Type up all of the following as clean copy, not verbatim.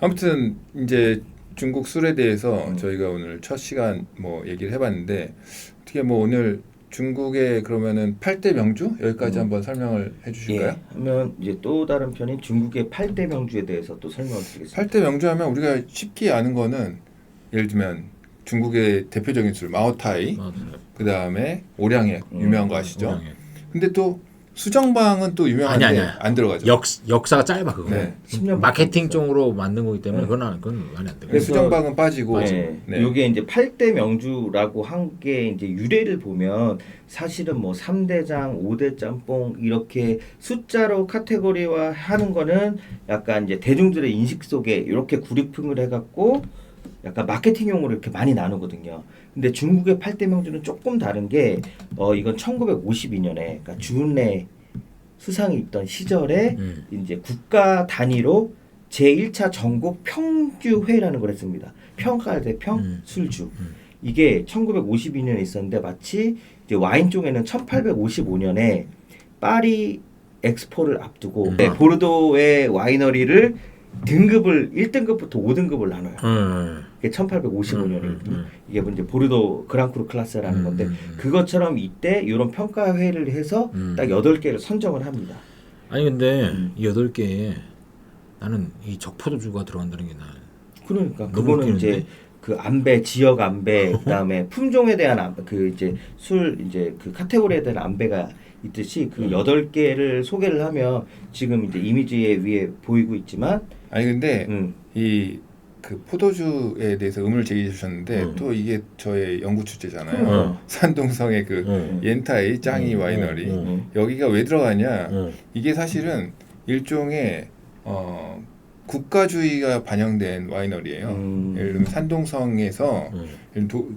아무튼 이제 중국 술에 대해서 저희가 오늘 첫 시간 뭐 얘기를 해봤는데 어떻게 뭐 오늘 중국의 그러면은 8대 명주 여기까지 한번 설명을 해주실까요? 예, 하면 이제 또 다른 편인 중국의 8대 명주에 대해서 또 설명을 드리겠습니다. 8대 명주 하면 우리가 쉽게 아는 거는 예를 들면 중국의 대표적인 술 마오타이, 그 다음에 오량액 유명한 거 아시죠? 오량액. 근데 또 수정방은 또 유명한데 아니야. 안 들어가죠. 역사가 짧아 그거. 네. 10년 마케팅 쪽으로 만든 거기 때문에 그건 많이 안 돼. 그래서- 수정방은 빠지고 네. 네. 이게 이제 8대 명주라고 한 게 이제 유래를 보면 사실은 뭐 3대장, 5대 짬뽕 이렇게 숫자로 카테고리화 하는 거는 약간 이제 대중들의 인식 속에 이렇게 구리핑을 해갖고 약간 마케팅용으로 이렇게 많이 나누거든요. 근데 중국의 8대 명주는 조금 다른 게 이건 1952년에 그러니까 주은래 수상이 있던 시절에 이제 국가 단위로 제1차 전국 평주회라는 걸 했습니다. 평가 대 평, 술주. 이게 1952년에 있었는데 마치 이제 와인 쪽에는 1855년에 파리 엑스포를 앞두고 보르도의 와이너리를 등급을 1등급부터 5등급을 나눠요. 이게 1855년이거든요. 이게 이제 보르도 그랑크루 클라스라는 건데 그것처럼 이때 이런 평가회를 해서 딱 8개를 선정을 합니다. 아니 근데 이 8개에 나는 이 적포도주가 들어간다는 게 나. 그러니까 너무 그거는 웃기는데? 이제 그 안배 지역 안배 그다음에 품종에 대한 그 이제 술 이제 그 카테고리에 대한 안배가 있듯이 그 8개를 소개를 하면 지금 이제 이미지에 위에 보이고 있지만 아니 근데 이 그 포도주에 대해서 의문을 제기해 주셨는데 또 이게 저의 연구 주제잖아요. 산동성의 그 옌타이 짱이 와이너리 여기가 왜 들어가냐? 이게 사실은 일종의 국가주의가 반영된 와이너리예요. 예를 들면 산동성에서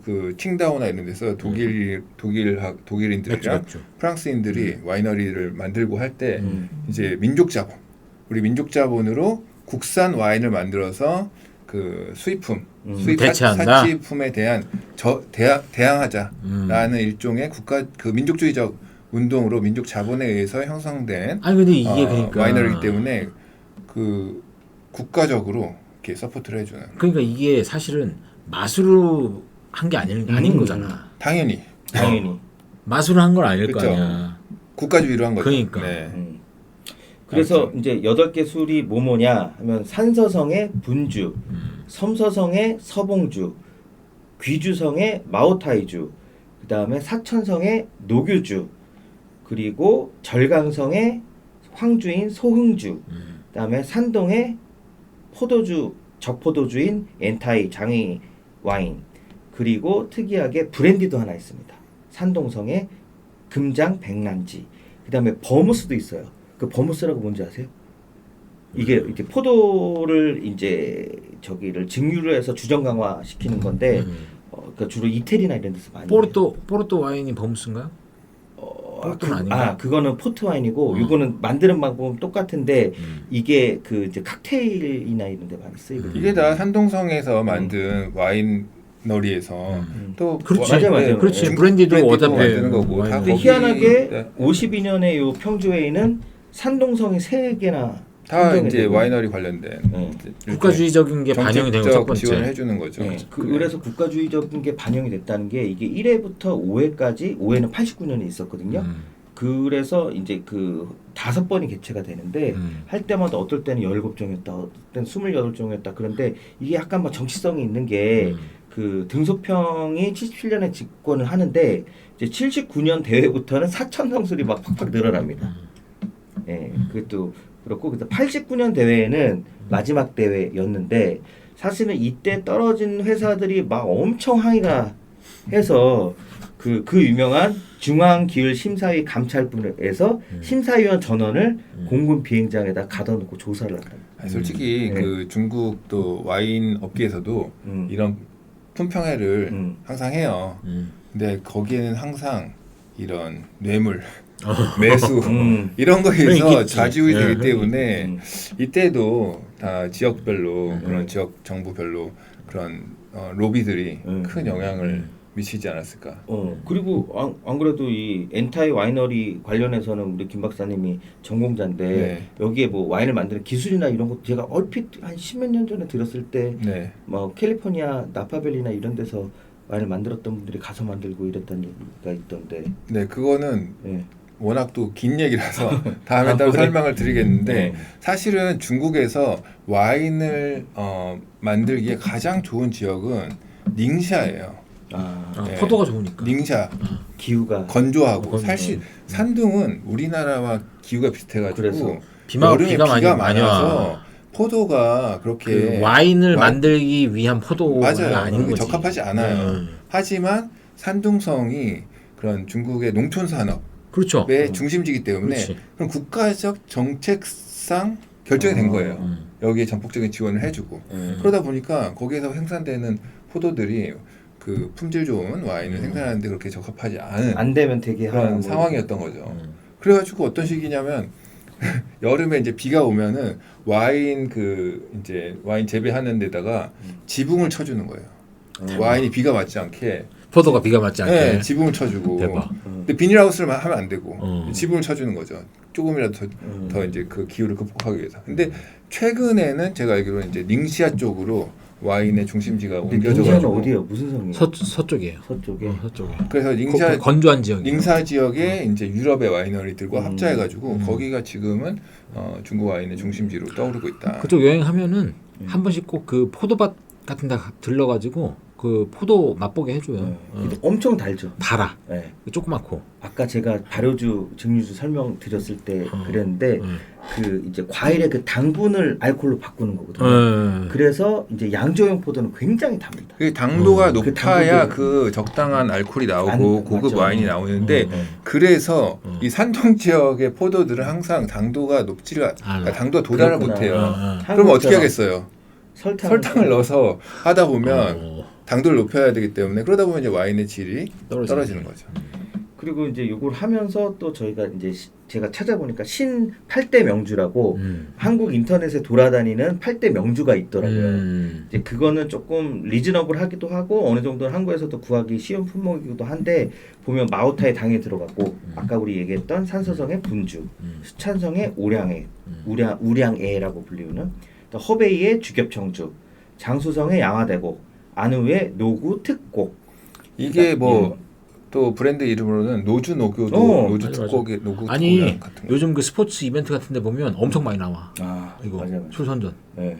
그 칭다오나 이런 데서 독일인들이랑 맞죠. 프랑스인들이 와이너리를 만들고 할 때 이제 민족 자본, 우리 민족 자본으로 국산 와인을 만들어서 그 수입품, 수입 대체한다? 사치품에 대한 대항하자라는 일종의 국가 그 민족주의적 운동으로 민족 자본에 의해서 형성된 아니 근데 이게 그러니까 와이너리이기 때문에 그 국가적으로 이렇게 서포트를 해주는. 그러니까 이게 사실은 맛으로 한 게 아닌 거잖아. 당연히 맛으로 한 건 아닐 거 그쵸. 아니야. 국가주의로 한 거죠. 그러니까. 네. 그래서 이제 8개 술이 뭐냐 하면 산서성의 분주, 섬서성의 서봉주, 귀주성의 마오타이주, 그 다음에 사천성의 노규주, 그리고 절강성의 황주인 소흥주, 그 다음에 산동의 포도주, 적포도주인 엔타이 장이 와인, 그리고 특이하게 브랜디도 하나 있습니다. 산동성의 금장 백란지, 그 다음에 버무스도 있어요. 그 버무스라고 뭔지 아세요? 이게 이제 포도를 이제 저기를 증류를 해서 주정 강화 시키는 건데 그러니까 주로 이태리나 이런 데서 많이 포르토 와인이 범수인가요? 포르토는 아닌가? 그거는 포트 와인이고 이거는 만드는 방법은 똑같은데 이게 그 이제 칵테일이나 이런 데 많이 쓰이거든요. 이게 다 산동성에서 만든 와이너리에서 또 그렇지. 맞아요. 그렇지. 중국 브랜디도 어차피 만드는 거고 다 근데 거기 희한하게 52년에 요 평주회의는 산동성이 3개나 다 선정이 이제 되고. 와이너리 관련된 국가주의적인 게 반영이 된 거 첫 정책적 번째. 지원을 해주는 거죠. 네, 그래서 국가주의적인 게 반영이 됐다는 게 이게 1회부터 5회까지 5회는 89년에 있었거든요. 그래서 이제 그 5번이 개최가 되는데 할 때마다 어떨 때는 17종이었다, 어떨 때는 28종이었다. 그런데 이게 약간 뭐 정치성이 있는 게 그 등소평이 77년에 집권을 하는데 이제 79년 대회부터는 사천성술이 막 팍팍 늘어납니다. 예, 그것도 그렇고 그래서 89년 대회는 마지막 대회였는데 사실은 이때 떨어진 회사들이 막 엄청 항의가 해서 그 유명한 중앙기율심사위 감찰부에서 심사위원 전원을 공군 비행장에다 가둬놓고 조사를 한다. 솔직히 그 중국 또 와인 업계에서도 이런 품평회를 항상 해요. 근데 거기에는 항상 이런 뇌물, 매수 이런 거에서 좌지우지 되기 때문에 이때도 다 지역별로 그런 지역 정부별로 그런 로비들이 큰 영향을 미치지 않았을까. 그리고 안 그래도 이 엔타이 와이너리 관련해서는 우리 김 박사님이 전공자인데 네. 여기에 뭐 와인을 만드는 기술이나 이런 것 제가 얼핏 한 10몇 년 전에 들었을 때 네. 뭐 캘리포니아 나파밸리나 이런 데서 와인을 만들었던 분들이 가서 만들고 이랬던 얘기가 있던데. 네, 그거는 네. 워낙 또 긴 얘기라서 다음에 따로 그래? 설명을 드리겠는데 네. 사실은 중국에서 와인을 만들기에 가장 좋은 지역은 닝샤예요. 네. 포도가 좋으니까. 닝샤 기후가 건조하고 건조. 사실 산둥은 우리나라와 기후가 비슷해가지고 그래서 여름에 비가 많이 많아서 와. 포도가 그렇게 그 와인을 만들기 위한 포도가 맞아요. 아닌 그게 거지. 적합하지 않아요. 하지만 산둥성이 그런 중국의 농촌 산업의 그렇죠. 중심지이기 때문에 그렇지. 그럼 국가적 정책상 결정이 된 거예요. 여기에 전폭적인 지원을 해주고 그러다 보니까 거기에서 생산되는 포도들이 그 품질 좋은 와인을 생산하는데 그렇게 적합하지 않은 안 되면 되게 그런 하는 상황이었던 거죠. 그래가지고 어떤 시기냐면 여름에 이제 비가 오면은 와인 이제 와인 재배하는 데다가 지붕을 쳐주는 거예요. 와인이 비가 맞지 않게 포도가 비가 맞지 않게. 네, 지붕을 쳐주고. 대박. 근데 비닐하우스를 하면 안 되고 지붕을 쳐주는 거죠. 조금이라도 더 이제 그 기후를 극복하기 위해서. 근데 최근에는 제가 알기로는 이제 닝시아 쪽으로 와인의 중심지가 닝샤는 옮겨져가지고 어디예요? 무슨 성이에요? 서쪽이에요. 서쪽에. 서쪽에. 그래서 닝시아 건조한 지역이에요. 닝사 지역에 이제 유럽의 와이너리들과 합작해가지고 거기가 지금은 중국 와인의 중심지로 떠오르고 있다. 그쪽 여행하면은 한 번씩 꼭 그 포도밭 같은 데 들러가지고 그 포도 맛보게 해줘요. 근데 엄청 달죠. 달아. 네. 조그맣고. 아까 제가 발효주, 증류주 설명드렸을 때 그랬는데 그 이제 과일의 그 당분을 알코올로 바꾸는 거거든요. 그래서 이제 양조용 포도는 굉장히 답니다. 그 당도가 높아야 당도도- 그 적당한 알코올이 나오고 고급 맞죠. 와인이 나오는데 그래서 이 산동 지역의 포도들은 항상 당도가 높지가 그러니까 당도가 도달을 그렇구나. 못해요. 그럼 어떻게 하겠어요? 설탕을 넣어서 하다 보면 당도를 높여야 되기 때문에 그러다 보면 이제 와인의 질이 떨어지는 거죠. 그리고 이제 이걸 하면서 또 저희가 이제 제가 찾아보니까 신 8대 명주라고 한국 인터넷에 돌아다니는 8대 명주가 있더라고요. 이제 그거는 조금 리즈너블하기도 하고 어느 정도는 한국에서도 구하기 쉬운 품목이기도 한데 보면 마오타에 당이 들어갔고 아까 우리 얘기했던 산서성의 분주, 수찬성의 오량애, 우량애라고 불리우는 또 허베이의 주겹청주, 장수성의 양화대곡, 안우의 노구 특곡. 이게 뭐 또 브랜드 이름으로는 노주 노교도 노주 맞아, 특곡의 노구 아니 특곡 같은 거. 요즘 그 스포츠 이벤트 같은데 보면 엄청 많이 나와. 이거 이거 출선전. 네.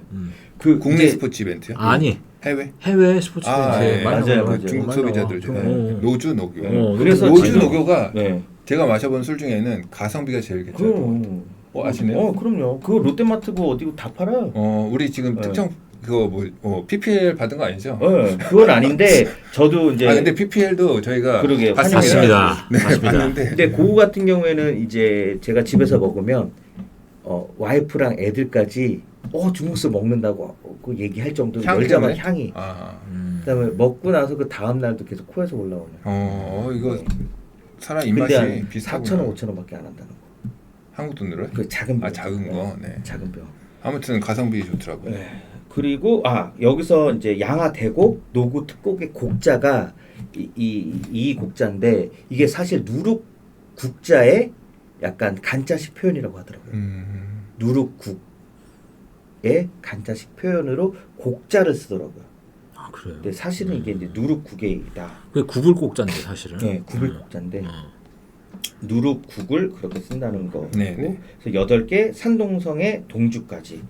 그 국내 이제- 스포츠 이벤트요? 아니 해외? 해외 스포츠 이벤트 네. 많이 맞아요, 나와요. 맞아요. 중국 많이 소비자들 나와. 중에 노주 노교. 그래서 노주 지금- 노교가 네. 제가 마셔본 술 중에는 가성비가 제일 괜찮아요. 아시네요? 그럼요. 그거 롯데마트고 어디고 다 팔아요. 우리 지금 네. 특정 그거 PPL 받은 거 아니죠? 그건 아닌데 저도 이제 근데 PPL도 저희가 그러게요. 맞습니다. 네, 맞습니다. 봤는데 근데 그거 같은 경우에는 이제 제가 집에서 먹으면 와이프랑 애들까지 중국서 먹는다고 그 얘기할 정도로 향 열자마자 때문에? 향이. 아, 그다음에 먹고 나서 그 다음 날도 계속 코에서 올라오네. 이거 사람 근데 입맛이 한 비슷하구나. 4,000원, 5,000원밖에 안 한다는 거. 한국 돈으로요? 그 작은 병. 작은 거. 네. 작은 병. 아무튼 가성비 좋더라고요. 네. 그리고 여기서 이제 양화대곡 노구 특곡의 곡자가 이 곡자인데 이게 사실 누룩 국자의 약간 간자식 표현이라고 하더라고요. 누룩국의 간자식 표현으로 곡자를 쓰더라고요. 아 그래요. 근데 사실은 이게 이제 누룩국이다. 그게 구글 곡자인데 사실은. 네, 구글 곡자인데 누룩국을 그렇게 쓴다는 거고. 네. 그래서 8개 산동성의 동주까지.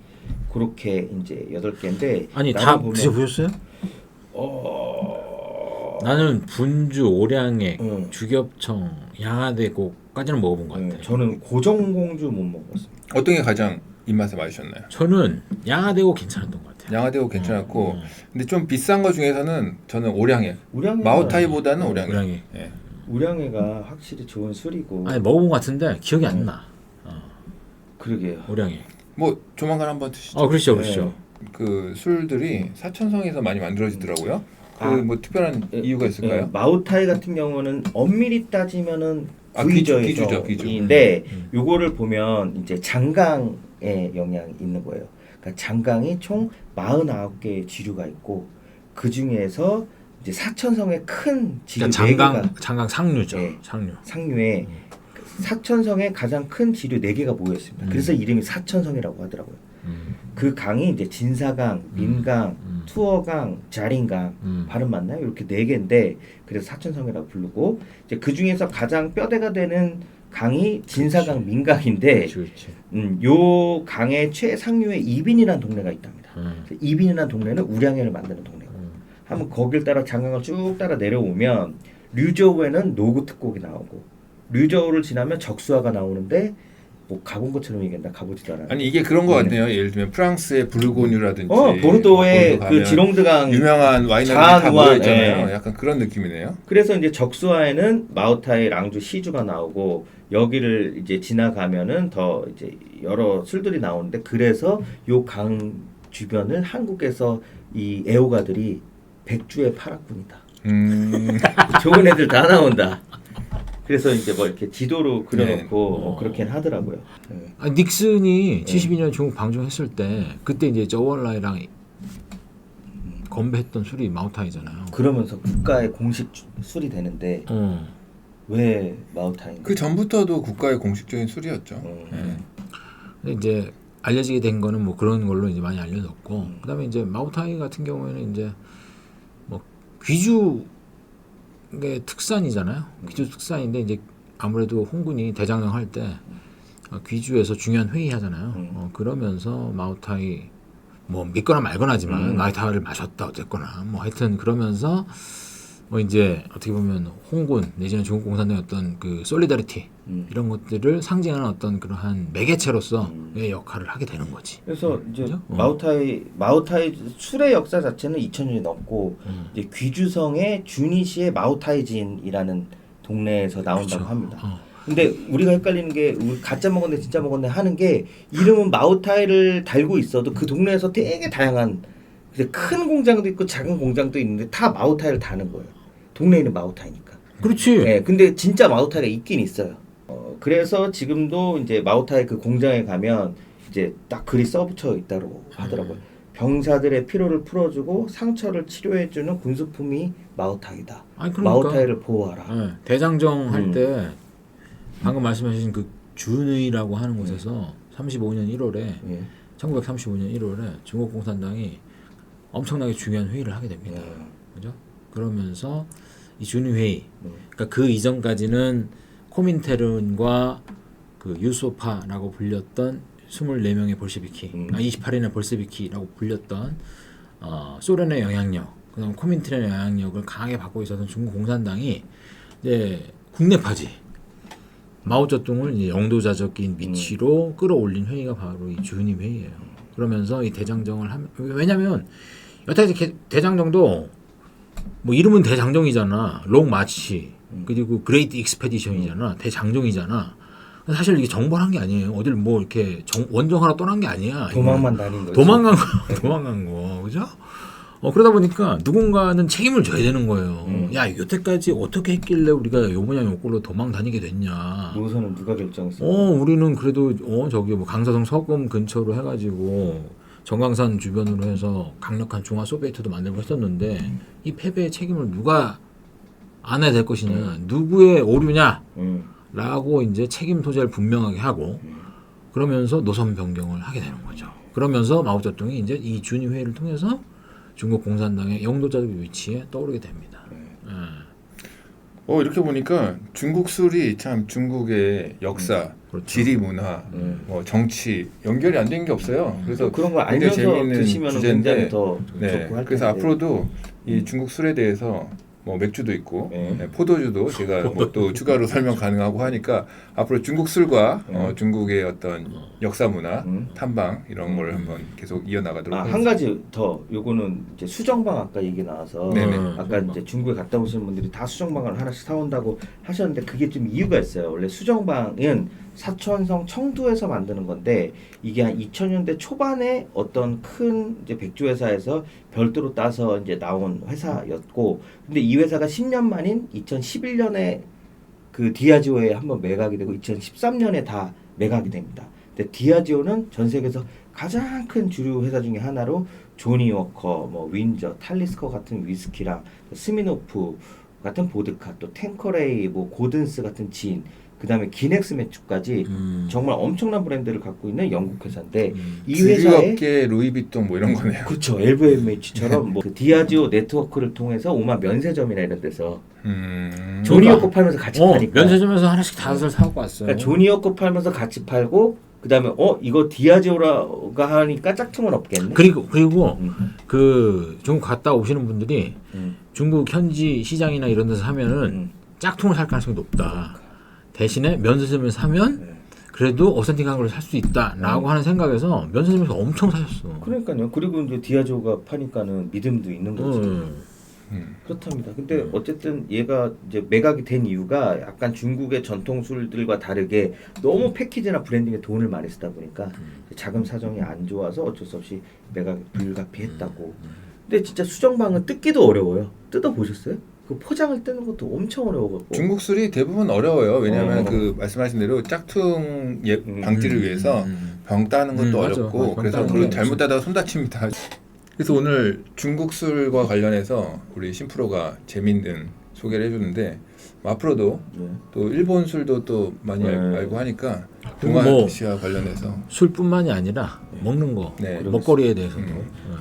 그렇게 이제 8개인데 아니 다 드셔보셨어요? 나는 분주, 오량액, 주겹청, 양화대곡까지는 먹어본 것 같아요. 저는 고정공주 못 먹었어요. 어떤 게 가장 입맛에 맞으셨나요? 저는 양화대곡 괜찮았던 것 같아요. 양화대곡 괜찮았고 근데 좀 비싼 거 중에서는 저는 오량액 우량회가- 마오타이보다는 오량액. 오량액. 예. 우량회가 확실히 좋은 술이고. 아니 먹어본 것 같은데 기억이 안 나. 그러게요. 오량액. 뭐 조만간 한번 드시죠. 그렇죠, 그렇죠. 그 술들이 사천성에서 많이 만들어지더라고요. 그 아. 뭐 특별한 이유가 있을까요? 마오타이 같은 경우는 엄밀히 따지면은 귀주죠, 구이저인데 요거를 보면 이제 장강의 영향이 있는 거예요. 그러니까 장강이 총 49개의 지류가 있고 그 중에서 이제 사천성의 큰 지류 그러니까 4개가 장강 상류죠. 네. 상류. 상류에 사천성의 가장 큰 지류 4개가 모여 있습니다. 그래서 이름이 사천성이라고 하더라고요. 그 강이 이제 진사강, 민강, 투어강, 자린강 발음 맞나요? 이렇게 4개인데 그래서 사천성이라고 부르고 이제 그 중에서 가장 뼈대가 되는 강이 진사강 민강인데 요 강의 최상류에 이빈이라는 동네가 있답니다. 이빈이라는 동네는 우량회를 만드는 동네고 한번 거길 따라 장강을 쭉 따라 내려오면 류저우에는 노구 특곡이 나오고 류저우를 지나면 적수화가 나오는데 뭐 가본 것처럼 얘기한다 가보지도 않았는데 아니 이게 그런 거 같네요. 예를 들면 프랑스의 부르고뉴라든지 보르도의 보르도 그 가면 지롱드강 유명한 와이너리 자안 다 우안, 모여 있잖아요. 예. 약간 그런 느낌이네요. 그래서 이제 적수화에는 마우타이, 랑주, 시주가 나오고 여기를 이제 지나가면은 더 이제 여러 술들이 나오는데 그래서 요 강 주변을 한국에서 이 애호가들이 백주의 파라군이다. 좋은 애들 다 나온다. 그래서 이제 뭐 이렇게 지도로 그려놓고 그렇게는 하더라고요. 네. 아, 닉슨이 72년 중국 방중했을 때 그때 이제 저월라이랑 건배했던 술이 마우타이잖아요. 그러면서 국가의 공식 술이 되는데 왜 마우타이인가? 그 전부터도 국가의 공식적인 술이었죠. 근데 이제 알려지게 된 거는 뭐 그런 걸로 이제 많이 알려졌고 그다음에 이제 마우타이 같은 경우에는 이제 뭐 귀주의 특산이잖아요. 귀주 특산인데 이제 아무래도 홍군이 대장정 할 때 귀주에서 중요한 회의 하잖아요. 그러면서 마우타이 뭐 믿거나 말거나지만 마우타이를 마셨다 어쨌거나 뭐 하여튼 그러면서 뭐 이제 어떻게 보면 홍군 내지는 중국 공산당의 어떤 그 솔리다리티 이런 것들을 상징하는 어떤 그러한 매개체로서의 역할을 하게 되는 거지. 그래서 이제 그죠? 마우타이 술의 역사 자체는 2000년이 넘고 이제 귀주성의 주니시의 마우타이진이라는 동네에서 나온다고 그렇죠. 합니다. 근데 우리가 헷갈리는 게 우리 가짜 먹었네 진짜 먹었네 하는 게 이름은 마우타이를 달고 있어도 그 동네에서 되게 다양한 큰 공장도 있고 작은 공장도 있는데 다 마우타이를 다는 거예요. 동네에는 마우타이니까. 그렇지. 네, 근데 진짜 마우타이가 있긴 있어요. 그래서 지금도 이제 마우타이 그 공장에 가면 이제 딱 글이 써붙여 있다고 하더라고요. 병사들의 피로를 풀어주고 상처를 치료해주는 군수품이 마우타이다. 아니, 그러니까. 마우타이를 보호하라. 네, 대장정 할 때 방금 말씀하신 그 준의라고 하는 곳에서 35년 1월에 1935년 1월에 중국 공산당이 엄청나게 중요한 회의를 하게 됩니다. 그죠? 그러면서 이 준의 회의, 그러니까 그 이전까지는 코민테른과 그 유소파라고 불렸던 24명의 볼셰비키, 28인의 볼셰비키라고 불렸던 소련의 영향력, 그다음 코민테른의 영향력을 강하게 받고 있었던 중국 공산당이 이제 국내파지 마오쩌둥을 이제 영도자적인 위치로 끌어올린 회의가 바로 이 준의 회의예요. 그러면서 이 대장정을 하면 왜냐면 여태까지 대장정도 뭐 이름은 대장정이잖아, 롱 마치 그리고 그레이트 익스페디션이잖아, 대장정이잖아. 사실 이게 정벌한 게 아니에요. 어딜 뭐 이렇게 원정하러 떠난 게 아니야. 도망만 다닌 거지. 도망간 거, 도망간 거, 그죠? 그러다 보니까 누군가는 책임을 져야 되는 거예요. 야, 여태까지 어떻게 했길래 우리가 요번에 요꼴로 도망 다니게 됐냐. 노선은 누가 결정했어? 우리는 그래도 저기 뭐 강서동 서금 근처로 해가지고 정강산 주변으로 해서 강력한 중화 소비에트도 만들고 했었는데 이 패배의 책임을 누가 안아야 될 것이냐, 누구의 오류냐, 라고 이제 책임 소재를 분명하게 하고 그러면서 노선 변경을 하게 되는 거죠. 그러면서 마오쩌둥이 이제 이 준의 회의를 통해서 중국 공산당의 영도자적 위치에 떠오르게 됩니다. 이렇게 보니까 중국 술이 참 중국의 역사, 그렇죠. 지리 문화, 뭐 정치 연결이 안 된 게 없어요. 그래서 그런 걸 굉장히 알면서 재미있는 드시면 주제인데, 굉장히 더 좋고 할 그래서 텐데. 앞으로도 이 중국 술에 대해서 뭐 맥주도 있고 포도주도 제가 뭐 또 추가로 설명 가능하고 하니까 앞으로 중국 술과 중국의 어떤 역사 문화, 탐방 이런 걸 한번 계속 이어나가도록 하겠습니다. 한 가지 더 요거는 이제 수정방 아까 얘기 나와서 네네. 아까 이제 중국에 갔다 오시는 분들이 다 수정방을 하나씩 사온다고 하셨는데 그게 좀 이유가 있어요. 원래 수정방은 사천성 청두에서 만드는 건데 이게 한 2000년대 초반에 어떤 큰 이제 백주 회사에서 별도로 따서 이제 나온 회사였고 근데 이 회사가 10년 만인 2011년에 그 디아지오에 한번 매각이 되고 2013년에 다 매각이 됩니다. 근데 디아지오는 전 세계에서 가장 큰 주류 회사 중에 하나로 조니 워커, 뭐 윈저, 탈리스커 같은 위스키랑 스미노프 같은 보드카, 또 탱커레이, 뭐 고든스 같은 진, 그다음에 기넥스 맥주까지 정말 엄청난 브랜드를 갖고 있는 영국 회사인데 이 회사에 주류업계 루이비통 뭐 이런 거네요. 그렇죠. LVMH처럼 뭐 그 디아지오 네트워크를 통해서 오마 면세점이나 이런 데서 조니 워커 팔면서 같이 파니까 면세점에서 하나씩 다들 사고 왔어요. 그러니까 조니 워커 팔면서 같이 팔고 그다음에 이거 디아지오라가 하니까 짝퉁은 없겠네. 그리고 그 중국 갔다 오시는 분들이 중국 현지 시장이나 이런 데서 사면은 짝퉁을 살 가능성이 높다. 대신에 면세점에서 사면 그래도 어센틱한 걸 살 수 있다라고 하는 생각에서 면세점에서 엄청 사셨어. 그러니까요. 그리고 이제 디아지오가 파니까는 믿음도 있는 거죠. 그렇답니다. 근데 어쨌든 얘가 이제 매각이 된 이유가 약간 중국의 전통 술들과 다르게 너무 패키지나 브랜딩에 돈을 많이 쓰다 보니까 자금 사정이 안 좋아서 어쩔 수 없이 매각이 불가피했다고. 근데 진짜 수정방은 뜯기도 어려워요. 뜯어 보셨어요? 그 포장을 떼는 것도 엄청 어려워갖고. 중국 술이 대부분 어려워요. 왜냐하면 그 말씀하신 대로 짝퉁 방지를 위해서 병 따는 것도 어렵고 맞아. 그래서 그걸 잘못 따다가 손 다칩니다. 그래서 오늘 중국 술과 관련해서 우리 신프로가 재밌는 소개를 해주는데 앞으로도 또 일본 술도 또 많이 알고 하니까 동아시아 관련해서 술뿐만이 아니라 먹는 거, 먹거리에 대해서도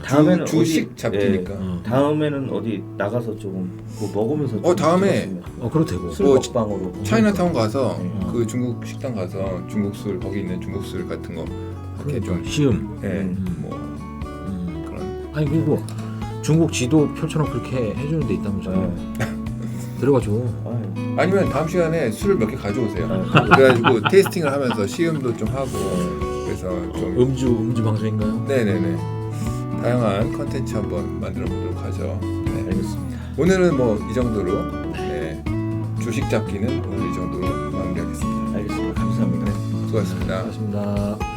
다음에는 주식 잡기니까. 다음에는 어디 나가서 조금 뭐 먹으면서 다음에 그래도 되고 술 먹방으로 차이나타운 가서 그 중국 식당 가서 중국 술 거기 있는 중국 술 같은 거 이렇게 좀 시음, 뭐 그런. 아니 그리고 중국 지도표처럼 그렇게 해주는 데 있다면서요. 들어가죠. 아니면 다음 시간에 술을 몇 개 가져오세요. 그래가지고 테이스팅을 하면서 시음도 좀 하고 그래서 좀 음주 방송인가요? 네네네 다양한 컨텐츠 한번 만들어 보도록 하죠. 네. 알겠습니다. 오늘은 뭐 이 정도로 주식 잡기는 오늘 이 정도로 마무리하겠습니다. 알겠습니다. 감사합니다. 수고하셨습니다. 고맙습니다.